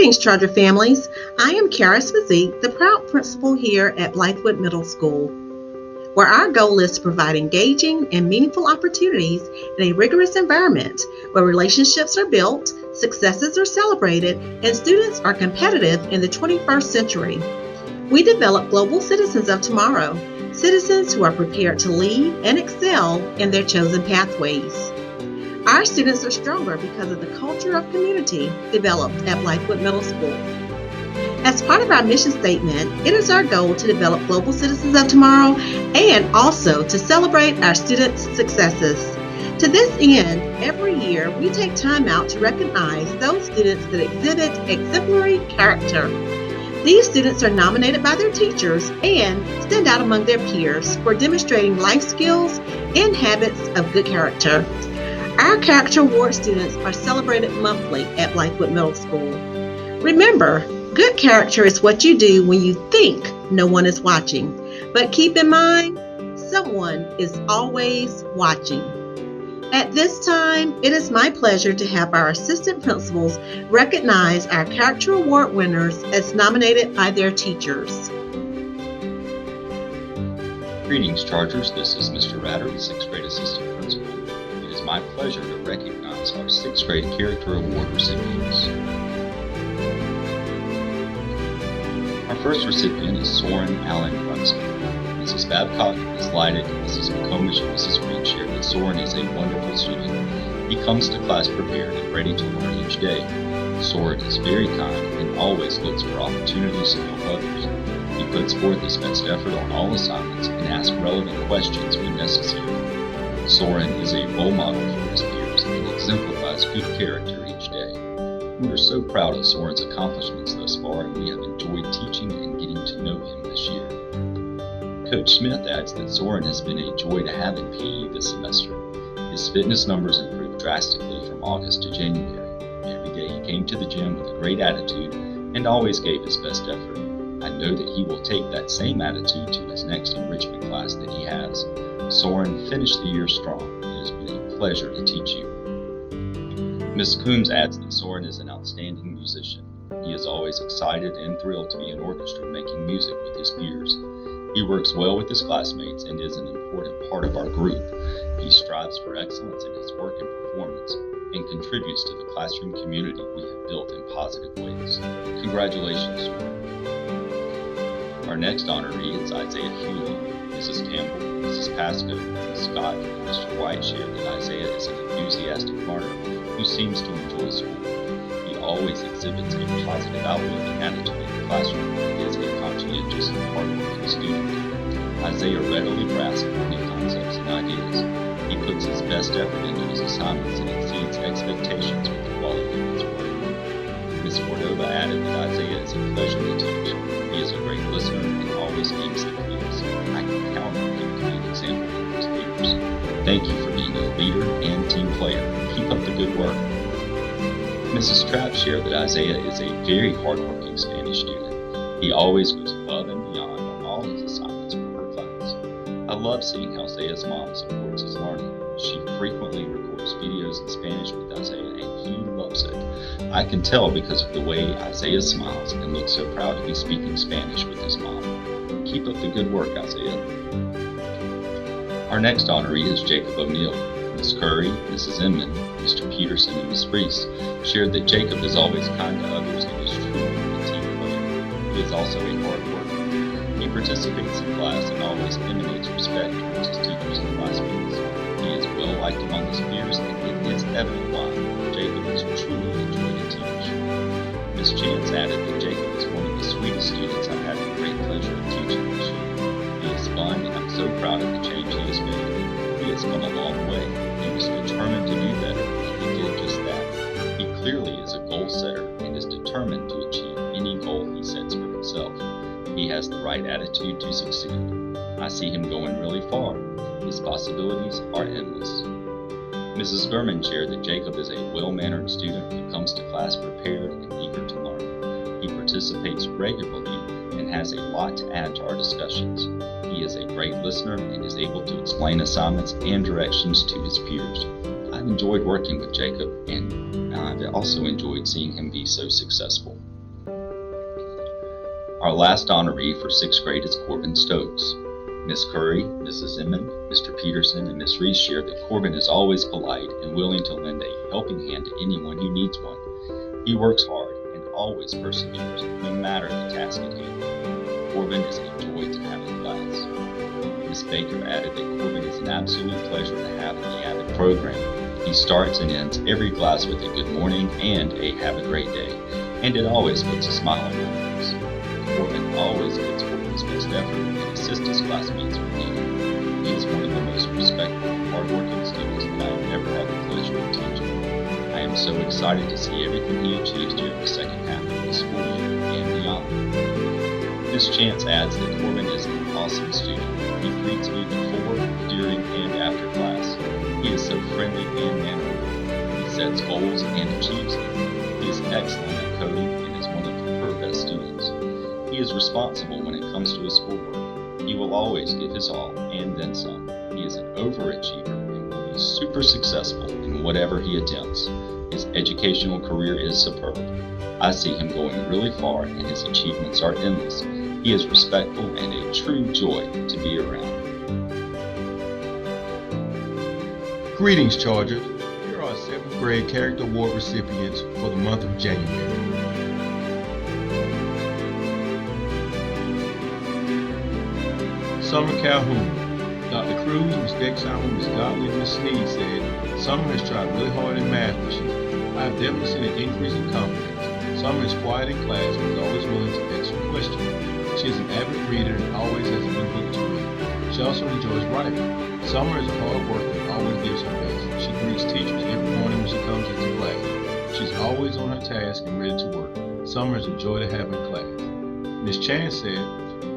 Greetings, Charter families. I am Kara Swazik, the proud principal here at Blythewood Middle School, where our goal is to provide engaging and meaningful opportunities in a rigorous environment where relationships are built, successes are celebrated, and students are competitive in the 21st century. We develop global citizens of tomorrow, citizens who are prepared to lead and excel in their chosen pathways. Our students are stronger because of the culture of community developed at Blythewood Middle School. As part of our mission statement, it is our goal to develop global citizens of tomorrow and also to celebrate our students' successes. To this end, every year we take time out to recognize those students that exhibit exemplary character. These students are nominated by their teachers and stand out among their peers for demonstrating life skills and habits of good character. Our Character Award students are celebrated monthly at Blythewood Middle School. Remember, good character is what you do when you think no one is watching. But keep in mind, someone is always watching. At this time, it is my pleasure to have our assistant principals recognize our Character Award winners as nominated by their teachers. Greetings, Chargers. This is Mr. Ratter, the 6th grade assistant principal. It is my pleasure to recognize our 6th grade Character Award recipients. Our first recipient is Soren Allen-Grunspan. Mrs. Babcock, Ms. Leidig, Mrs. McComish, and Mrs. Reed shared that Soren is a wonderful student. He comes to class prepared and ready to learn each day. Soren is very kind and always looks for opportunities to help others. He puts forth his best effort on all assignments and asks relevant questions when necessary. Soren is a role model for his peers and exemplifies good character each day. We are so proud of Soren's accomplishments thus far, and we have enjoyed teaching and getting to know him this year. Coach Smith adds that Soren has been a joy to have in PE this semester. His fitness numbers improved drastically from August to January. Every day he came to the gym with a great attitude and always gave his best effort. I know that he will take that same attitude to his next enrichment class that he has. Soren finished the year strong. It has been a pleasure to teach you. Ms. Coombs adds that Soren is an outstanding musician. He is always excited and thrilled to be in orchestra making music with his peers. He works well with his classmates and is an important part of our group. He strives for excellence in his work and performance and contributes to the classroom community we have built in positive ways. Congratulations, Soren. Our next honoree is Isaiah Hughley. Mrs. Campbell, Mrs. Pascoe, Ms. Scott, and Mr. White share that Isaiah is an enthusiastic learner who seems to enjoy school. He always exhibits a positive outlook and attitude in the classroom and is a conscientious and hardworking student. Isaiah readily grasps new concepts and ideas. He puts his best effort into his assignments and exceeds expectations with the quality of his work. Ms. Cordova added that Isaiah is a pleasure to teach. He is a great listener and always aims at clues. I can count on him to be an example for his peers. Thank you for being a leader and team player. Keep up the good work. Mrs. Trapp shared that Isaiah is a very hardworking Spanish student. He always goes above and beyond on all his assignments for her class. I love seeing how Isaiah's mom supports his learning. She frequently records videos in Spanish with Isaiah and he loves it. I can tell because of the way Isaiah smiles and looks so proud to be speaking Spanish with his mom. Keep up the good work, Isaiah. Our next honoree is Jacob O'Neill. Ms. Curry, Mrs. Inman, Mr. Peterson, and Ms. Reese shared that Jacob is always kind to others and is truly a team player. He is also a hard worker. He participates in class and always emanates respect towards his teachers and classmates. He is well liked among his peers, and it is evident why Jacob is truly a joy to teach. Ms. Chance added that Jacob is one of the sweetest students I've had the great pleasure of teaching this year. He is fun, and I'm so proud of the change he has made. He has come a long way. He was determined to do better, and he did just that. He clearly is a goal setter and is determined to achieve any goal he sets for himself. He has the right attitude to succeed. I see him going really far. His possibilities are endless. Mrs. Gurman shared that Jacob is a well-mannered student who comes to class prepared and eager to learn. He participates regularly and has a lot to add to our discussions. He is a great listener and is able to explain assignments and directions to his peers. I've enjoyed working with Jacob, and I've also enjoyed seeing him be so successful. Our last honoree for 6th grade is Corben Stokes. Miss Curry, Mrs. Inman, Mr. Peterson, and Miss Reese share that Corben is always polite and willing to lend a helping hand to anyone who needs one. He works hard and always perseveres, no matter the task at hand. Corben is a joy to have in class. Miss Baker added that Corben is an absolute pleasure to have in the Avid program. He starts and ends every class with a good morning and a have a great day, and it always puts a smile on my face. Corben always puts forth his best effort and assists his classmates when needed. He is one of the most respectful and hardworking students that I have ever had the pleasure of teaching. I am so excited to see everything he achieves during the second half of the school year and beyond. Miss Chance adds that Corben is an awesome student. He greets me before, during, and after class. He is so friendly and mannerable. He sets goals and achieves them. He is excellent at coding and is one of her best students. He is responsible when it comes to his schoolwork. He will always give his all and then some. He is an overachiever and will be super successful in whatever he attempts. His educational career is superb. I see him going really far and his achievements are endless. He is respectful and a true joy to be around. Greetings, Chargers. Here are 7th grade Character Award recipients for the month of January. Summer Calhoun. Dr. Cruz, Ms. Dexheimer, Ms. Godley, and Ms. Sneed said, Summer has tried really hard in math this year. I have definitely seen an increase in confidence. Summer is quiet in class but is always willing to answer questions. She is an avid reader and always has a new book to read. She also enjoys writing. Summer is a hard worker and always gives her best. She greets teachers every morning when she comes into class. She's always on her task and ready to work. Summer is a joy to have in class. Ms. Chan said,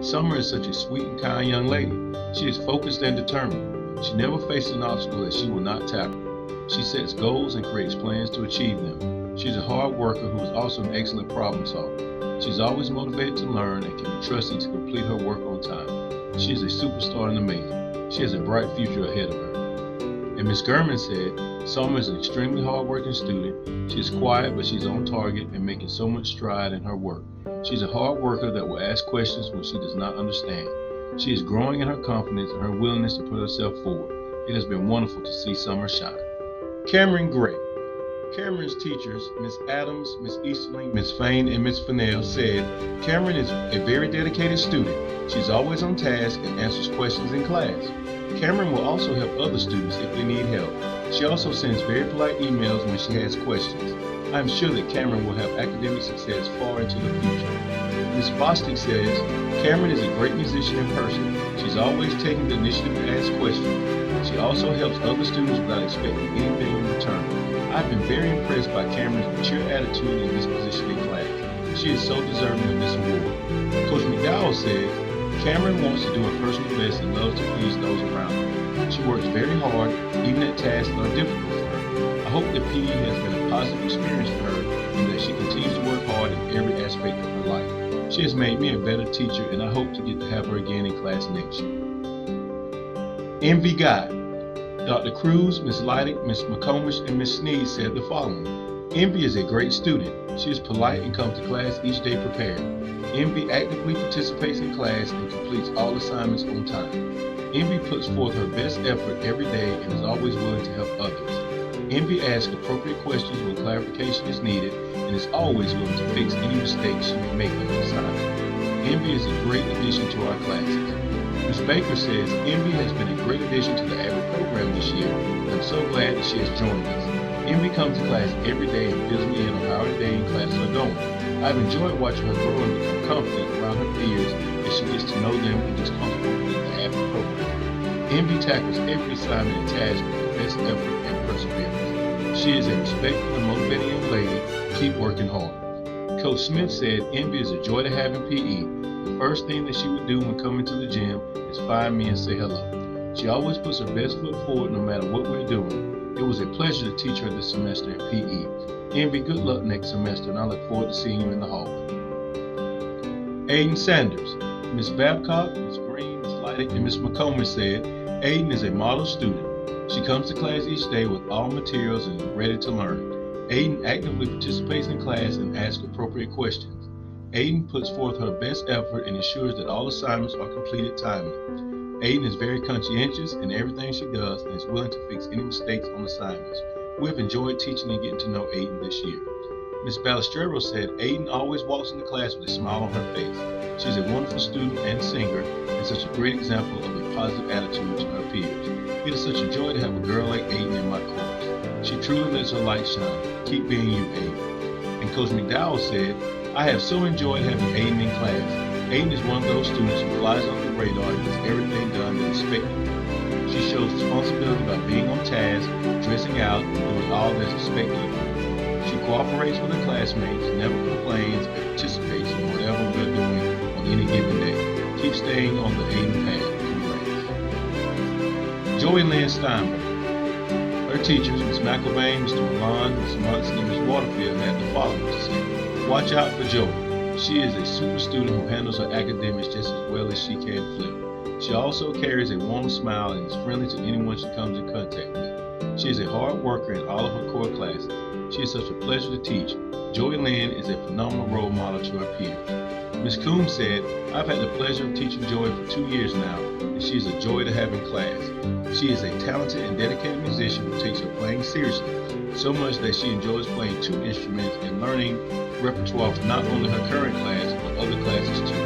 Summer is such a sweet and kind young lady. She is focused and determined. She never faces an obstacle that she will not tackle. She sets goals and creates plans to achieve them. She is a hard worker who is also an excellent problem solver. She is always motivated to learn and can be trusted to complete her work on time. She is a superstar in the making. She has a bright future ahead of her. And Ms. Gurman said, Summer is an extremely hard-working student. She is quiet, but she's on target and making so much stride in her work. She's a hard worker that will ask questions when she does not understand. She is growing in her confidence and her willingness to put herself forward. It has been wonderful to see Summer shine. Kamrynn Gray. Kamrynn's teachers, Ms. Adams, Ms. Easterling, Ms. Fain, and Ms. Fennell said, Kamrynn is a very dedicated student. She's always on task and answers questions in class. Kamrynn will also help other students if they need help. She also sends very polite emails when she has questions. I am sure that Kamrynn will have academic success far into the future. Ms. Bostic says, Kamrynn is a great musician in person. She's always taking the initiative to ask questions. She also helps other students without expecting anything in return. I've been very impressed by Kamrynn's mature attitude and disposition in class. She is so deserving of this award. Coach McDowell said, Kamrynn wants to do her personal best and loves to please those around her. She works very hard, even at tasks that are difficult for her. I hope that PE has been a positive experience for her and that she continues to work hard in every aspect of her life. She has made me a better teacher and I hope to get to have her again in class next year. Invy Guy. Dr. Cruz, Ms. Leidig, Ms. McComish, and Ms. Sneed said the following. Invy is a great student. She is polite and comes to class each day prepared. Invy actively participates in class and completes all assignments on time. Invy puts forth her best effort every day and is always willing to help others. Invy asks appropriate questions when clarification is needed and is always willing to fix any mistakes she may make on the assignment. Invy is a great addition to our classes. Ms. Baker says Invy has been a great addition to the Avid program this year, and I'm so glad that she has joined us. Invy comes to class every day and fills me in on how her day and classes are going. I've enjoyed watching her grow and become confident around her peers as she gets to know them and gets comfortable with the Avid program. Invy tackles every assignment and task with the best effort and perseverance. She is a respectful and motivating young lady. Keep working hard. Coach Smith said Invy is a joy to have in PE. The first thing that she would do when coming to the gym is find me and say hello. She always puts her best foot forward no matter what we're doing. It was a pleasure to teach her this semester in PE. Invy, good luck next semester, and I look forward to seeing you in the hallway. Ayden Sanders. Ms. Babcock, Ms. Green, Ms. Leidig, and Ms. McComish said, Ayden is a model student. She comes to class each day with all materials and is ready to learn. Ayden actively participates in class and asks appropriate questions. Ayden puts forth her best effort and ensures that all assignments are completed timely. Ayden is very conscientious in everything she does and is willing to fix any mistakes on assignments. We have enjoyed teaching and getting to know Ayden this year. Ms. Balistrero said Ayden always walks into class with a smile on her face. She is a wonderful student and singer and such a great example of a positive attitude to her peers. It is such a joy to have a girl like Ayden in my course. She truly lets her light shine. Keep being you, Ayden. And Coach McDowell said, I have so enjoyed having Ayden in class. Ayden is one of those students who flies off the radar and gets everything done that is expected. She shows responsibility by being on task, dressing out, and doing all that is expected of her. She cooperates with her classmates, never complains, and participates in whatever we're doing on any given day. Keep staying on the Ayden path. Congrats. Joey Lynn Steinberg. Her teachers, Ms. McElvain, Mr. Milan, Ms. Munson, and Ms. Waterfield had the following to say. Watch out for Joey. She is a super student who handles her academics just as well as she can flip. She also carries a warm smile and is friendly to anyone she comes in contact with. She is a hard worker in all of her core classes. She is such a pleasure to teach. Joey Lynn is a phenomenal role model to her peers. Ms. Coombs said, I've had the pleasure of teaching Joey for 2 years now, and she is a joy to have in class. She is a talented and dedicated musician who takes her playing seriously, so much that she enjoys playing 2 instruments and learning repertoire for not only her current class, but other classes too.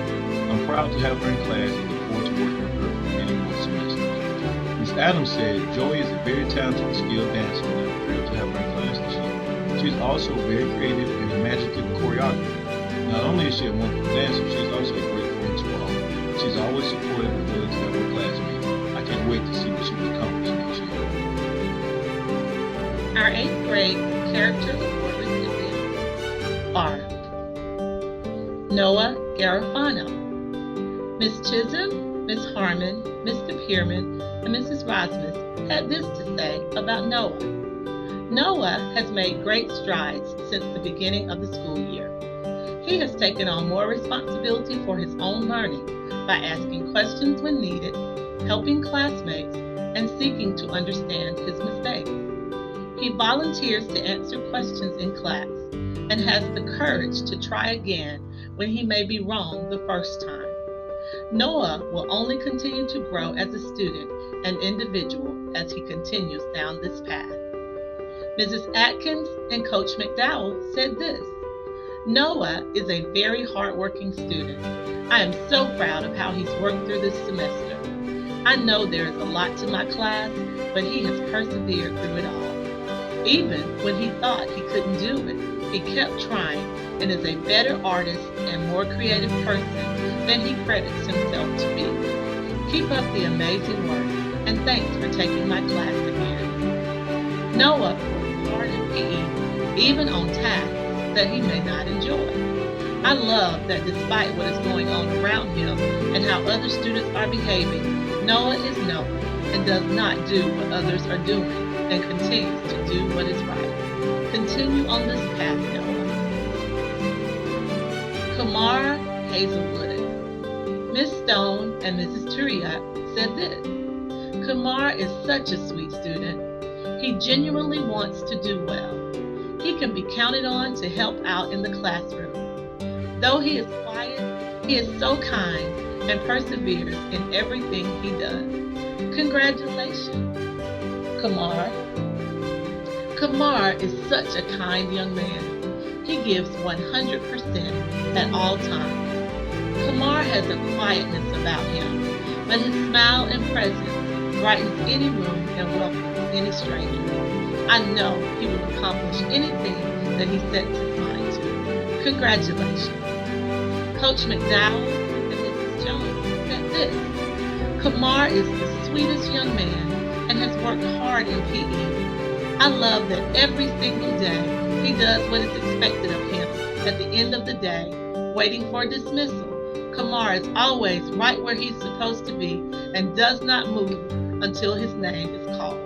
I'm proud to have her in class and look forward to working with her for many more semesters. Ms. Adams said, Joey is a very talented and skilled dancer, and I'm thrilled to have her in class this year. She is also very creative and imaginative choreographer. Not only is she a wonderful dancer, she is also a great friend to all. She's always supportive and willing to help her classmates. I can't wait to see what she will accomplish next year. Our 8th grade character award recipients are Noah Garofano, Ms. Chisholm, Ms. Harmon, Mr. Pierman, and Mrs. Rosmus had this to say about Noah. Noah has made great strides since the beginning of the school year. He has taken on more responsibility for his own learning by asking questions when needed, helping classmates, and seeking to understand his mistakes. He volunteers to answer questions in class and has the courage to try again when he may be wrong the first time. Noah will only continue to grow as a student and individual as he continues down this path. Mrs. Atkins and Coach McDowell said this, Noah is a very hardworking student. I am so proud of how he's worked through this semester. I know there is a lot to my class, but he has persevered through it all. Even when he thought he couldn't do it, he kept trying and is a better artist and more creative person than he credits himself to be. Keep up the amazing work, and thanks for taking my class again. Noah works hard in PE, even on tasks that he may not enjoy. I love that despite what is going on around him and how other students are behaving, Noah is Noah and does not do what others are doing and continues to do what is right. Continue on this path, Noah. Khamar Hazelwood. Miss Stone and Mrs. Turiat said this. Khamar is such a sweet student. He genuinely wants to do well. He can be counted on to help out in the classroom. Though he is quiet, he is so kind and perseveres in everything he does. Congratulations, Khamar. Khamar is such a kind young man. He gives 100% at all times. Khamar has a quietness about him, but his smile and presence brightens any room and welcomes any stranger. I know he will accomplish anything that he sets his mind to. Congratulations. Coach McDowell and Mrs. Jones said this. Khamar is the sweetest young man and has worked hard in PE. I love that every single day he does what is expected of him. At the end of the day, waiting for dismissal, Khamar is always right where he's supposed to be and does not move until his name is called.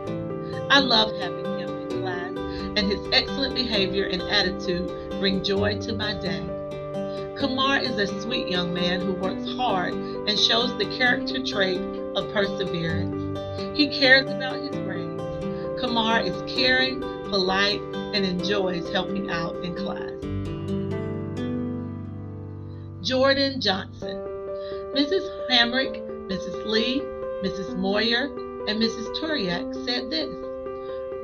I love having him in class, and his excellent behavior and attitude bring joy to my day. Khamar is a sweet young man who works hard and shows the character trait of perseverance. He cares about his grades. Khamar is caring, polite, and enjoys helping out in class. Jordyn Johnson. Mrs. Hamrick, Mrs. Lee, Mrs. Moyer, and Mrs. Turiak said this: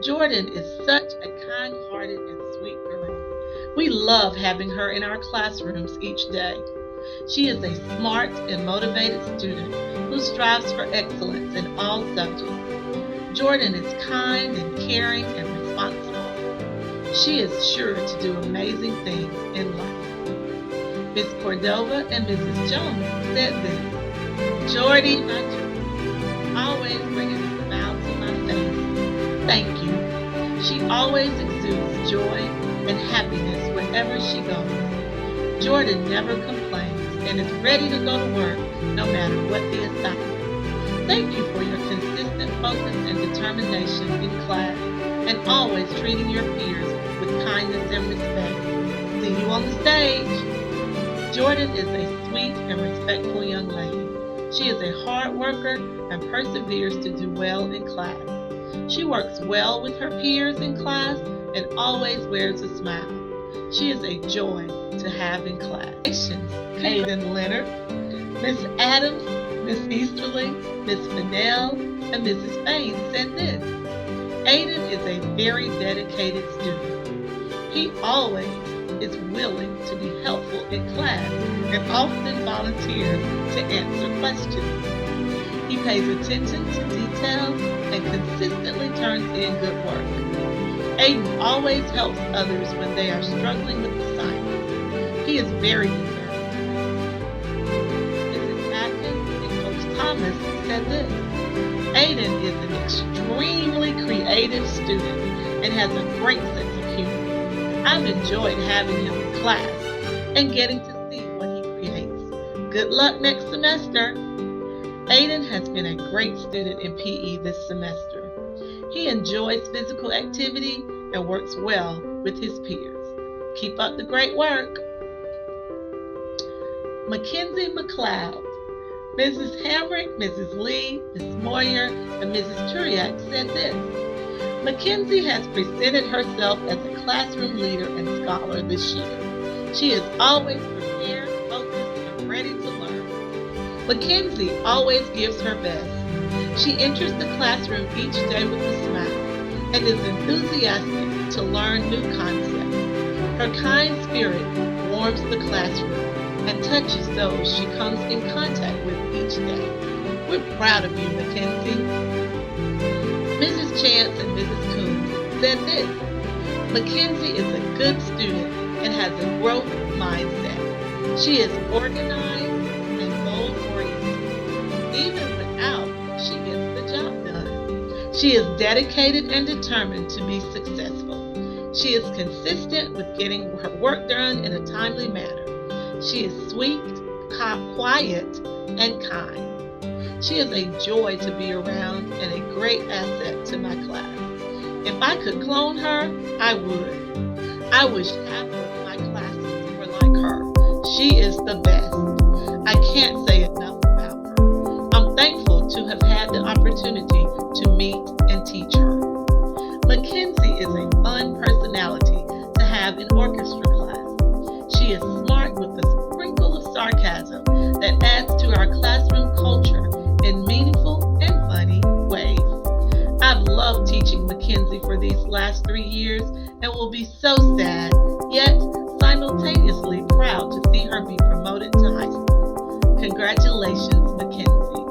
Jordyn is such a kind-hearted and sweet girl. We love having her in our classrooms each day. She is a smart and motivated student who strives for excellence in all subjects. Jordyn is kind and caring and responsible. She is sure to do amazing things in life. Miss Cordova and Mrs. Jones said this: Jordy, my Jordy, always bringing a smile to my face. Thank you. She always exudes joy and happiness wherever she goes. Jordyn never complains and is ready to go to work no matter what the assignment. Thank you for your consistent focus and determination in class and always treating your peers with kindness and respect. See you on the stage. Jordyn is a sweet and respectful young lady. She is a hard worker and perseveres to do well in class. She works well with her peers in class and always wears a smile. She is a joy to have in class. Aiden Leonard, Miss Adams, Miss Easterly, Miss Fennell, and Mrs. Fain said this: Aiden is a very dedicated student. He always is willing to be helpful in class and often volunteers to answer questions. He pays attention to details and consistently turns in good work. Aiden always helps others when they are struggling with assignments. He is very determined. Mrs. Atkins and Coach Thomas said this: Aiden is an extremely creative student and has a great sense of humor. I've enjoyed having him in class and getting to see what he creates. Good luck next semester. Aiden has been a great student in PE this semester. He enjoys physical activity and works well with his peers. Keep up the great work. McKenzie McCloud. Mrs. Hamrick, Mrs. Lee, Ms. Moyer, and Mrs. Turiak said this: Mackenzie has presented herself as a classroom leader and scholar this year. She is always prepared, focused, and ready to learn. Mackenzie always gives her best. She enters the classroom each day with a smile and is enthusiastic to learn new concepts. Her kind spirit warms the classroom and touches those she comes in contact with each day. We're proud of you, Mackenzie. Mrs. Chance and Mrs. Coons said this: Mackenzie is a good student and has a growth mindset. She is organized and goal-oriented. Even without, she gets the job done. She is dedicated and determined to be successful. She is consistent with getting her work done in a timely manner. She is sweet, quiet, and kind. She is a joy to be around and a great asset to my class. If I could clone her, I would. I wish half of my classes were like her. She is the best. I can't say enough about her. I'm thankful to have had the opportunity to meet and teach her. Mackenzie is a fun personality to have in orchestra class. She is smart with a sprinkle of sarcasm that adds to our classroom culture in meaningful and funny ways. I've loved teaching Mackenzie for these last 3 years and will be so sad, yet simultaneously proud to see her be promoted to high school. Congratulations, Mackenzie.